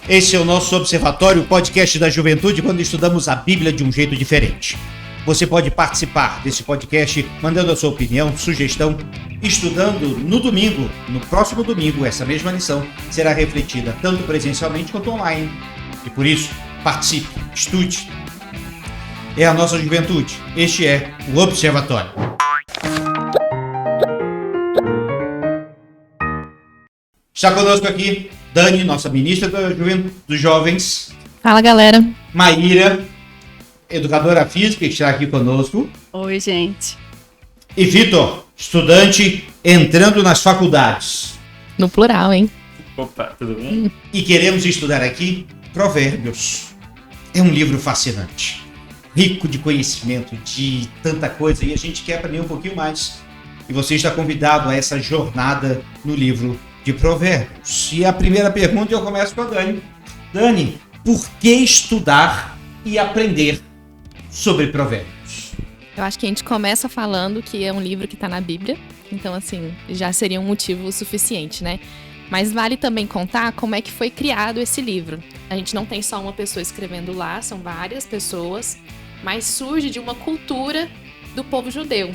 Esse é o nosso Observatório, o podcast da juventude, quando estudamos a Bíblia de um jeito diferente. Você pode participar desse podcast mandando a sua opinião, sugestão, estudando no domingo. No próximo domingo, essa mesma lição será refletida tanto presencialmente quanto online. E por isso, participe, estude. É a nossa juventude. Este é o Observatório. Está conosco aqui Dani, nossa ministra dos Jovens. Fala, galera. Maíra, educadora física, que está aqui conosco. Oi, gente. E Vitor, estudante entrando nas faculdades. No plural, hein? Opa, tudo bem? E queremos estudar aqui Provérbios. É um livro fascinante, rico de conhecimento, de tanta coisa, e a gente quer aprender um pouquinho mais. E você está convidado a essa jornada no livro de Provérbios. E a primeira pergunta eu começo com a Dani. Dani, por que estudar e aprender sobre Provérbios? Eu acho que a gente começa falando que é um livro que está na Bíblia, então assim, já seria um motivo suficiente, né? Mas vale também contar como é que foi criado esse livro. A gente não tem só uma pessoa escrevendo lá, são várias pessoas, mas surge de uma cultura do povo judeu.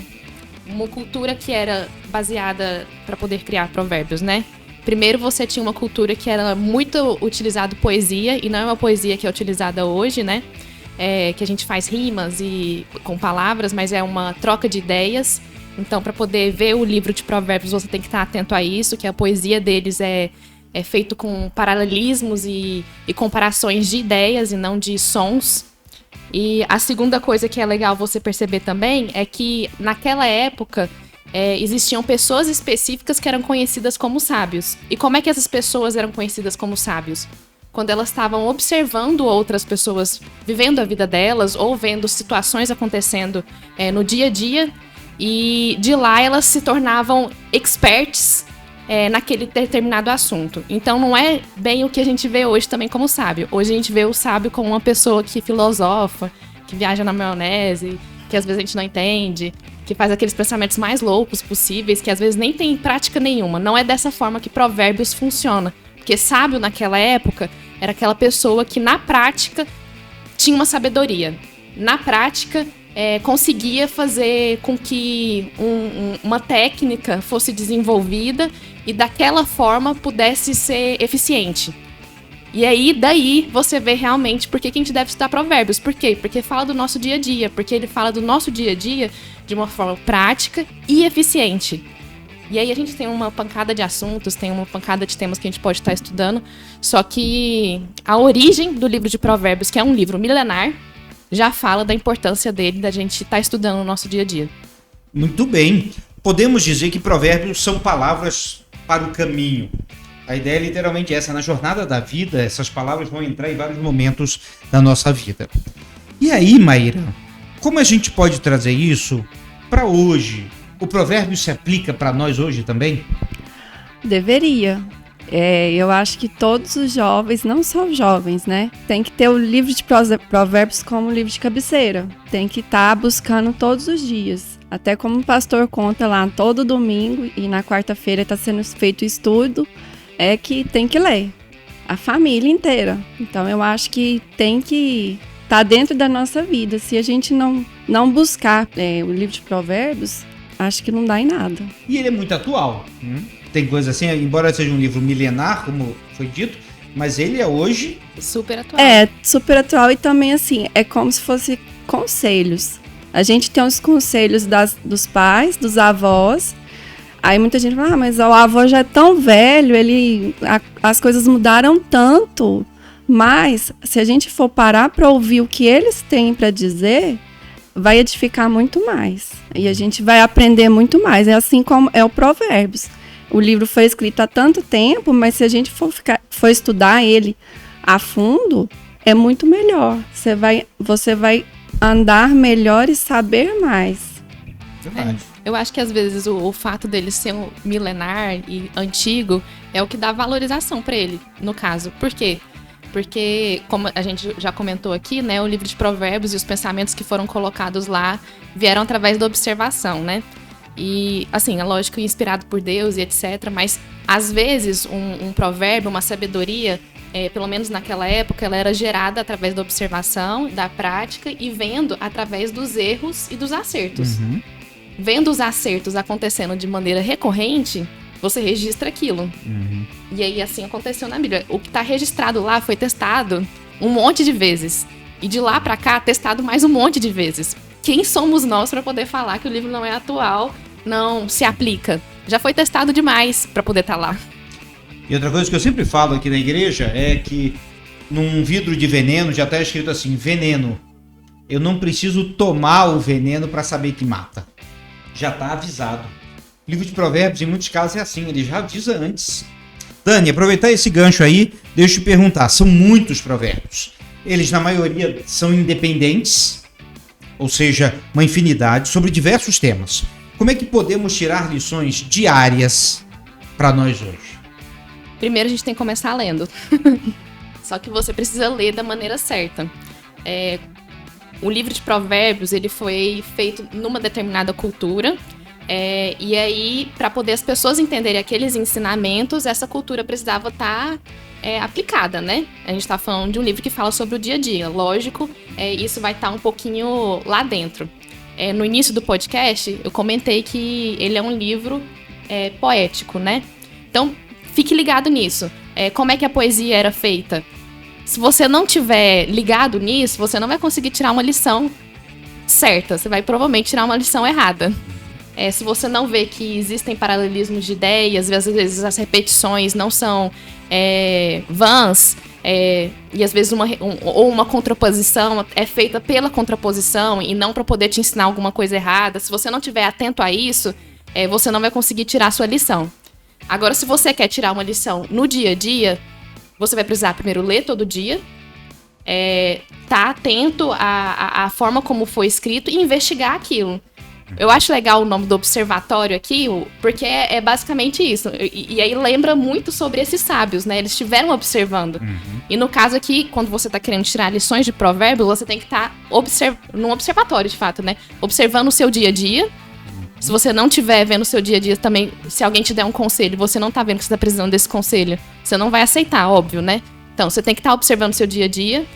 Uma cultura que era baseada para poder criar provérbios, né? Primeiro você tinha uma cultura que era muito utilizado poesia, e não é uma poesia que é utilizada hoje, né? Que a gente faz rimas e com palavras, mas é uma troca de ideias. Então, para poder ver o livro de provérbios, você tem que estar atento a isso, que a poesia deles é feito com paralelismos e comparações de ideias e não de sons. E a segunda coisa que é legal você perceber também é que naquela época existiam pessoas específicas que eram conhecidas como sábios. E como é que essas pessoas eram conhecidas como sábios? Quando elas estavam observando outras pessoas vivendo a vida delas ou vendo situações acontecendo no dia a dia, e de lá elas se tornavam experts naquele determinado assunto. Então não é bem o que a gente vê hoje também como sábio. Hoje a gente vê o sábio como uma pessoa que filosofa, que viaja na maionese, que às vezes a gente não entende, que faz aqueles pensamentos mais loucos possíveis, que às vezes nem tem prática nenhuma. Não é dessa forma que Provérbios funciona. Porque sábio naquela época era aquela pessoa que na prática tinha uma sabedoria. Na prática conseguia fazer com que uma técnica fosse desenvolvida e daquela forma pudesse ser eficiente. E aí, daí, você vê realmente por que a gente deve estudar provérbios. Por quê? Porque fala do nosso dia a dia. Porque ele fala do nosso dia a dia de uma forma prática e eficiente. E aí a gente tem uma pancada de assuntos, tem uma pancada de temas que a gente pode estar estudando. Só que a origem do livro de provérbios, que é um livro milenar, já fala da importância dele, da gente estar estudando no nosso dia a dia. Muito bem. Podemos dizer que provérbios são palavras para o caminho. A ideia é literalmente essa. Na jornada da vida, essas palavras vão entrar em vários momentos da nossa vida. E aí, Maíra, como a gente pode trazer isso para hoje? O provérbio se aplica para nós hoje também? Deveria. Eu acho que todos os jovens, não só os jovens, né? Tem que ter o livro de provérbios como livro de cabeceira. Tem que estar buscando todos os dias. Até como o pastor conta lá, todo domingo e na quarta-feira está sendo feito estudo, que tem que ler. A família inteira. Então eu acho que tem que estar dentro da nossa vida. Se a gente não buscar o livro de provérbios, acho que não dá em nada. E ele é muito atual. Tem coisa assim, embora seja um livro milenar, como foi dito, mas ele é hoje super atual. Super atual, e também assim, é como se fosse conselhos. A gente tem os conselhos dos pais, dos avós. Aí muita gente fala, mas o avô já é tão velho, as coisas mudaram tanto. Mas se a gente for parar para ouvir o que eles têm para dizer, vai edificar muito mais. E a gente vai aprender muito mais. É assim como é o Provérbios. O livro foi escrito há tanto tempo, mas se a gente for estudar ele a fundo, é muito melhor. Você vai andar melhor e saber mais. Verdade. Eu acho que às vezes o fato dele ser um milenar e antigo é o que dá valorização para ele, no caso. Por quê? Porque, como a gente já comentou aqui, né, o livro de provérbios e os pensamentos que foram colocados lá vieram através da observação, né? E, assim, é lógico, inspirado por Deus e etc. Mas, às vezes, um provérbio, uma sabedoria, pelo menos naquela época, ela era gerada através da observação, da prática e vendo através dos erros e dos acertos. Vendo os acertos acontecendo de maneira recorrente, você registra aquilo. E aí assim aconteceu na Bíblia. O que está registrado lá foi testado um monte de vezes. E de lá para cá, testado mais um monte de vezes. Quem somos nós para poder falar que o livro não é atual, não se aplica? Já foi testado demais para poder estar lá. E outra coisa que eu sempre falo aqui na igreja é que num vidro de veneno já está escrito assim, veneno. Eu não preciso tomar o veneno para saber que mata. Já está avisado. O livro de Provérbios, em muitos casos, é assim, ele já avisa antes. Dani, aproveitar esse gancho aí, deixa eu te perguntar, são muitos provérbios. Eles, na maioria, são independentes, ou seja, uma infinidade, sobre diversos temas. Como é que podemos tirar lições diárias para nós hoje? Primeiro a gente tem que começar lendo. Só que você precisa ler da maneira certa. O livro de Provérbios, ele foi feito numa determinada cultura. E aí, para poder as pessoas entenderem aqueles ensinamentos, essa cultura precisava estar aplicada, né? A gente está falando de um livro que fala sobre o dia a dia. Lógico, isso vai estar um pouquinho lá dentro. No início do podcast, eu comentei que ele é um livro poético, né? Então, fique ligado nisso. Como é que a poesia era feita? Se você não tiver ligado nisso, você não vai conseguir tirar uma lição certa. Você vai provavelmente tirar uma lição errada. Se você não vê que existem paralelismos de ideias, às vezes as repetições não são vãs, e às vezes uma contraposição é feita pela contraposição e não para poder te ensinar alguma coisa errada. Se você não estiver atento a isso, você não vai conseguir tirar a sua lição. Agora, se você quer tirar uma lição no dia a dia, você vai precisar primeiro ler todo dia, tá atento à forma como foi escrito e investigar aquilo. Eu acho legal o nome do observatório aqui, porque é basicamente isso. E aí lembra muito sobre esses sábios, né? Eles estiveram observando. E no caso aqui, quando você está querendo tirar lições de provérbios, você tem que estar num observatório, de fato, né? Observando o seu dia a dia. Se você não estiver vendo o seu dia a dia também, se alguém te der um conselho e você não está vendo que você está precisando desse conselho, você não vai aceitar, óbvio, né? Então, você tem que estar observando o seu dia a dia.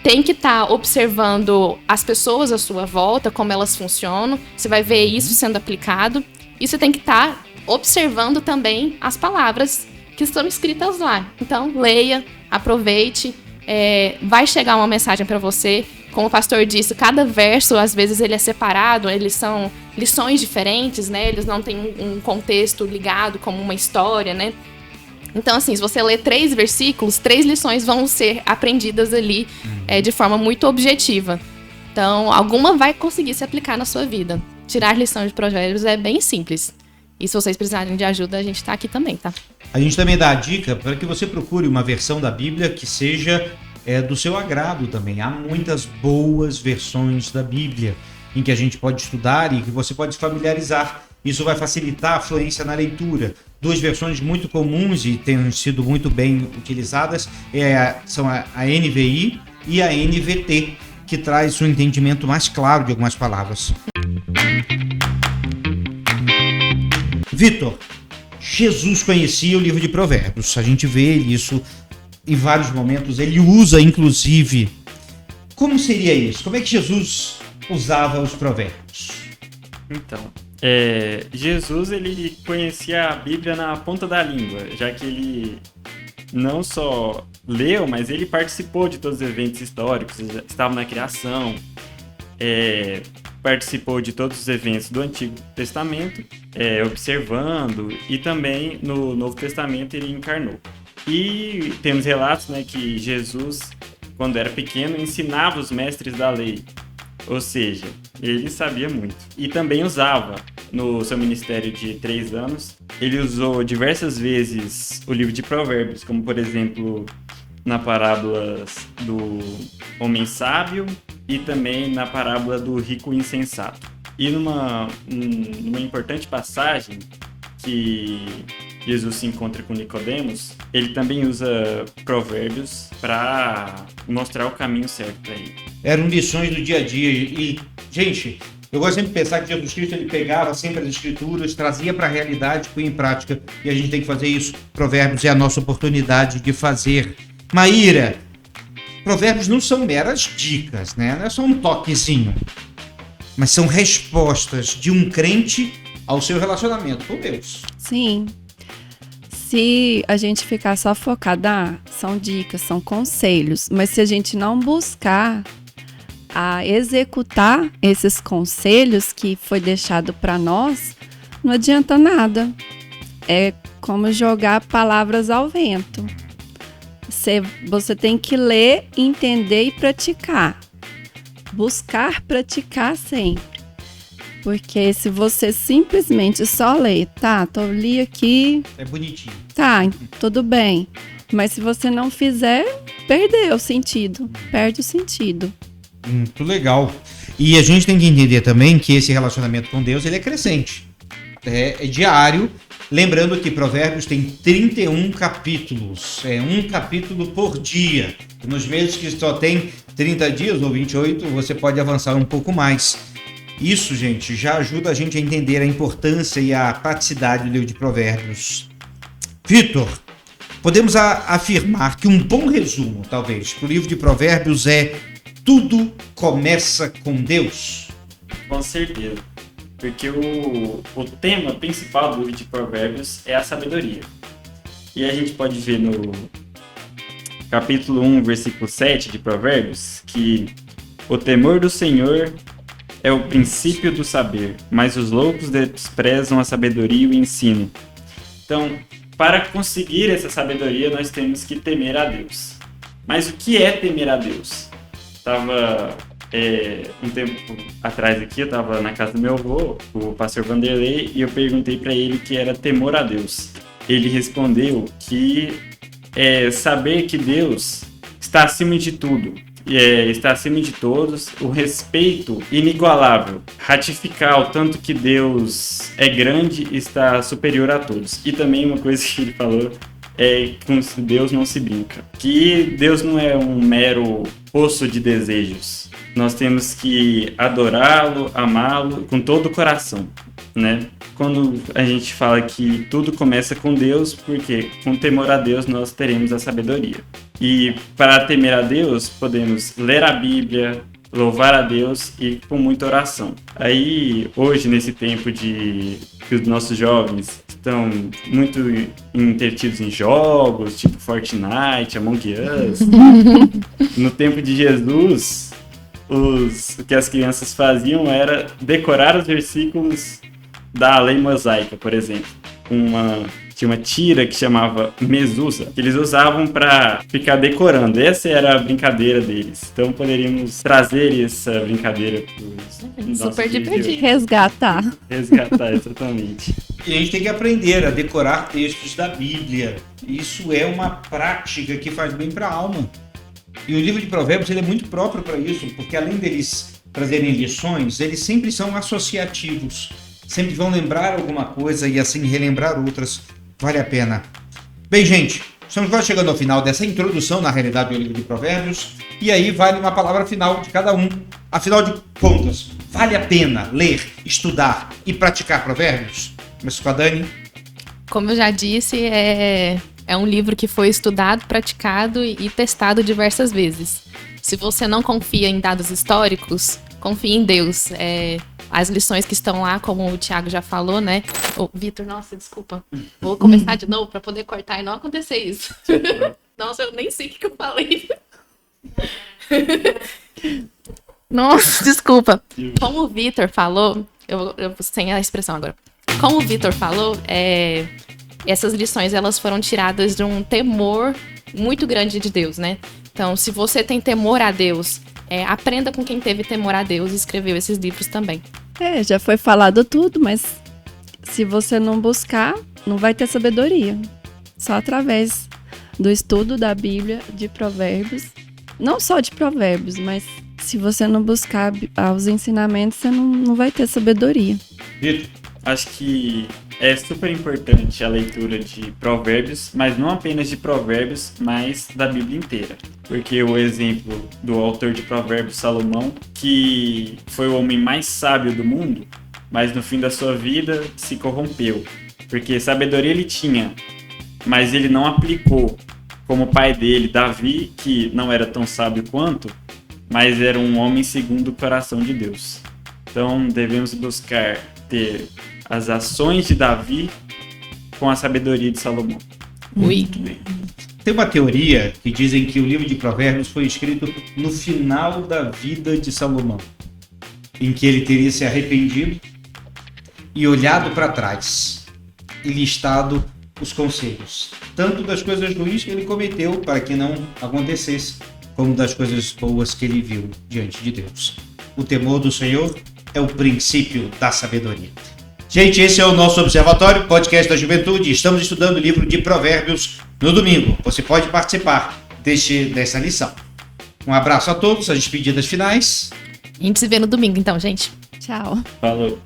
Tem que estar observando as pessoas à sua volta, como elas funcionam. Você vai ver isso sendo aplicado. E você tem que estar observando também as palavras que estão escritas lá. Então, leia, aproveite. Vai chegar uma mensagem para você. Como o pastor disse, cada verso, às vezes, ele é separado. Eles são lições diferentes, né? Eles não têm um contexto ligado como uma história, né? Então, assim, se você ler 3 versículos, 3 lições vão ser aprendidas ali de forma muito objetiva. Então, alguma vai conseguir se aplicar na sua vida. Tirar lição de provérbios é bem simples. E se vocês precisarem de ajuda, a gente tá aqui também, tá? A gente também dá a dica para que você procure uma versão da Bíblia que seja do seu agrado também. Há muitas boas versões da Bíblia em que a gente pode estudar e que você pode se familiarizar. Isso vai facilitar a fluência na leitura. 2 versões muito comuns e têm sido muito bem utilizadas são a NVI e a NVT, que traz um entendimento mais claro de algumas palavras. Vitor, Jesus conhecia o livro de Provérbios. A gente vê isso em vários momentos. Ele usa, inclusive. Como seria isso? Como é que Jesus usava os provérbios? Então, Jesus ele conhecia a Bíblia na ponta da língua, já que ele não só leu, mas ele participou de todos os eventos históricos, estava na criação, participou de todos os eventos do Antigo Testamento, observando, e também no Novo Testamento ele encarnou. E temos relatos, né, que Jesus, quando era pequeno, ensinava os mestres da lei. Ou seja, ele sabia muito. E também usava, no seu ministério de 3 anos, ele usou diversas vezes o livro de Provérbios, como por exemplo, na parábola do homem sábio e também na parábola do rico insensato. E numa importante passagem que Jesus se encontra com Nicodemos, ele também usa provérbios para mostrar o caminho certo para ele. Eram lições do dia a dia. E, gente, Eu gosto sempre de pensar que Jesus Cristo ele pegava sempre as escrituras, trazia para a realidade, põe em prática, e a gente tem que fazer isso. Provérbios é a nossa oportunidade de fazer. Maíra, provérbios não são meras dicas, né? Não é só um toquezinho, mas são respostas de um crente ao seu relacionamento com Deus. Sim. Se a gente ficar só focada, são dicas, são conselhos, mas se a gente não buscar a executar esses conselhos que foi deixado para nós, não adianta nada. É como jogar palavras ao vento. Você tem que ler, entender e praticar. Buscar praticar sempre. Porque se você simplesmente só lê, tá, li aqui... É bonitinho. Tá, tudo bem. Mas se você não fizer, perdeu o sentido. Perde o sentido. Muito legal. E a gente tem que entender também que esse relacionamento com Deus ele é crescente. É diário. Lembrando que Provérbios tem 31 capítulos. É um capítulo por dia. Nos meses que só tem 30 dias ou 28, você pode avançar um pouco mais. Isso, gente, já ajuda a gente a entender a importância e a praticidade do livro de Provérbios. Vitor, podemos afirmar que um bom resumo, talvez, para o livro de Provérbios é: tudo começa com Deus? Com certeza. Porque o tema principal do livro de Provérbios é a sabedoria. E a gente pode ver no capítulo 1, versículo 7 de Provérbios, que o temor do Senhor é o princípio do saber, mas os loucos desprezam a sabedoria e o ensino. Então, para conseguir essa sabedoria, nós temos que temer a Deus. Mas o que é temer a Deus? Estava um tempo atrás aqui, eu estava na casa do meu avô, o pastor Vanderlei, e eu perguntei para ele o que era temor a Deus. Ele respondeu que é saber que Deus está acima de tudo. Está acima de todos, o respeito inigualável, ratificar o tanto que Deus é grande e está superior a todos. E também uma coisa que ele falou é que com Deus não se brinca, que Deus não é um mero poço de desejos. Nós temos que adorá-lo, amá-lo com todo o coração, né? Quando a gente fala que tudo começa com Deus, porque com temor a Deus nós teremos a sabedoria. E para temer a Deus, podemos ler a Bíblia, louvar a Deus e com muita oração. Aí, hoje, nesse tempo que os nossos jovens estão muito entretidos em jogos, tipo Fortnite, Among Us, no tempo de Jesus, o que as crianças faziam era decorar os versículos da lei mosaica, por exemplo. Tinha uma tira que chamava Mesusa, que eles usavam para ficar decorando. Essa era a brincadeira deles. Então poderíamos trazer essa brincadeira para os super divertido. Resgatar, exatamente. E a gente tem que aprender a decorar textos da Bíblia. Isso é uma prática que faz bem para a alma. E o livro de Provérbios ele é muito próprio para isso, porque além deles trazerem lições, eles sempre são associativos. Sempre vão lembrar alguma coisa e assim relembrar outras. Vale a pena. Bem, gente, estamos quase chegando ao final dessa introdução na realidade do livro de Provérbios. E aí vale uma palavra final de cada um. Afinal de contas, vale a pena ler, estudar e praticar Provérbios? Começo com a Dani. Como eu já disse, é um livro que foi estudado, praticado e testado diversas vezes. Se você não confia em dados históricos, confie em Deus. As lições que estão lá, como o Thiago já falou, né? Vitor, nossa, desculpa. Vou começar de novo para poder cortar e não acontecer isso. Nossa, eu nem sei o que eu falei. Nossa, desculpa. Como o Vitor falou, eu sem a expressão agora. Como o Vitor falou, essas lições elas foram tiradas de um temor muito grande de Deus, né? Então, se você tem temor a Deus, aprenda com quem teve temor a Deus e escreveu esses livros também. Já foi falado tudo, mas se você não buscar, não vai ter sabedoria. Só através do estudo da Bíblia, de Provérbios. Não só de Provérbios, mas se você não buscar os ensinamentos, você não vai ter sabedoria. Vitor, acho que É super importante a leitura de Provérbios, mas não apenas de Provérbios, mas da Bíblia inteira. Porque o exemplo do autor de Provérbios, Salomão, que foi o homem mais sábio do mundo, mas no fim da sua vida se corrompeu. Porque sabedoria ele tinha, mas ele não aplicou, como o pai dele, Davi, que não era tão sábio quanto, mas era um homem segundo o coração de Deus. Então devemos buscar ter as ações de Davi com a sabedoria de Salomão. Muito bem. Tem uma teoria que dizem que o livro de Provérbios foi escrito no final da vida de Salomão, em que ele teria se arrependido e olhado para trás e listado os conselhos, tanto das coisas ruins que ele cometeu para que não acontecesse, como das coisas boas que ele viu diante de Deus. O temor do Senhor é o princípio da sabedoria. Gente, esse é o nosso Observatório, podcast da Juventude. Estamos estudando o livro de Provérbios no domingo. Você pode participar dessa lição. Um abraço a todos, as despedidas finais. A gente se vê no domingo, então, gente. Tchau. Falou.